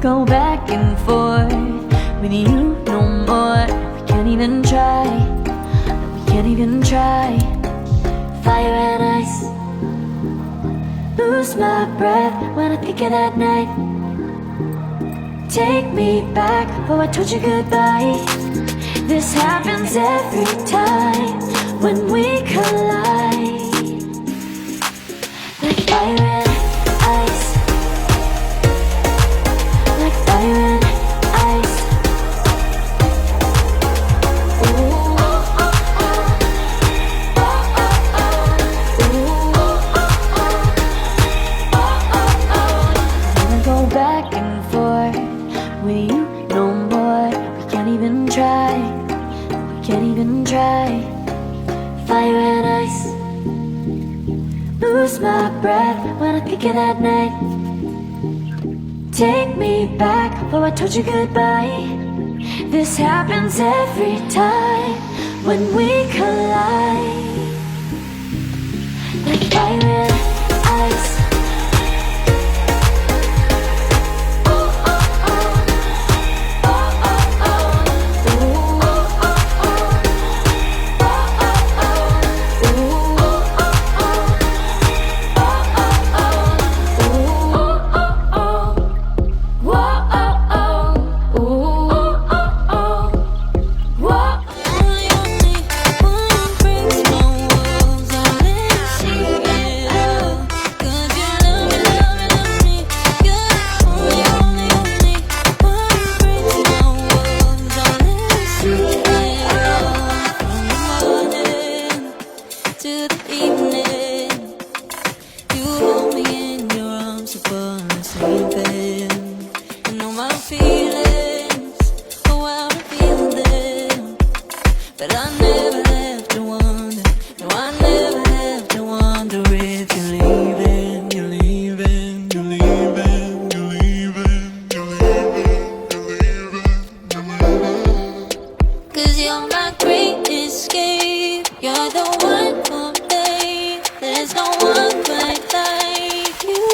go back and forth with you no more. We can't even try, we can't even try. Fire and ice, lose my breath when I think of that night. Take me back, oh I told you goodbye. This happens every time when we collide. Like fire and ice, like fire and ice. Ooh, oh, oh, oh. Oh, oh, oh. Ooh, oh, oh, oh. Oh, oh, oh. Wanna go back and forth with you no more. We can't even try, we can't even try. Fire and ice, lose my breath when I think of that night. Take me back, oh I told you goodbye. This happens every time when we collide. Like fire and ice. But I never have to wonder, no I never have to wonder if you're leaving, you're leaving, you're leaving, you're leaving, you're leaving, you're leaving, you're leaving. 'Cause you're my great escape, you're the one for me, there's no one quite like you.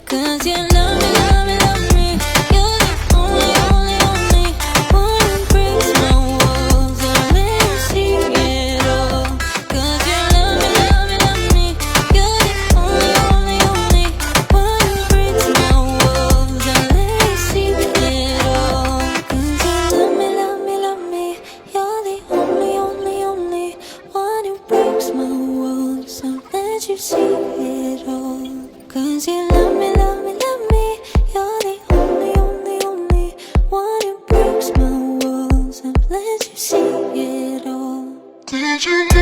'Cause you love me, love me, love me, you're the only, only, only one who breaks my walls and let me see it all. 'Cause you love me, love me, love me, you're the only, only, only one who breaks my walls and let me see it all. 'Cause you love me, love me, love me, you're the only, only, only one who breaks my walls and let you see it all. 'Cause you love me, love me, love me, you're the only, only, only one who breaks my walls and lets you see it all. Did you know?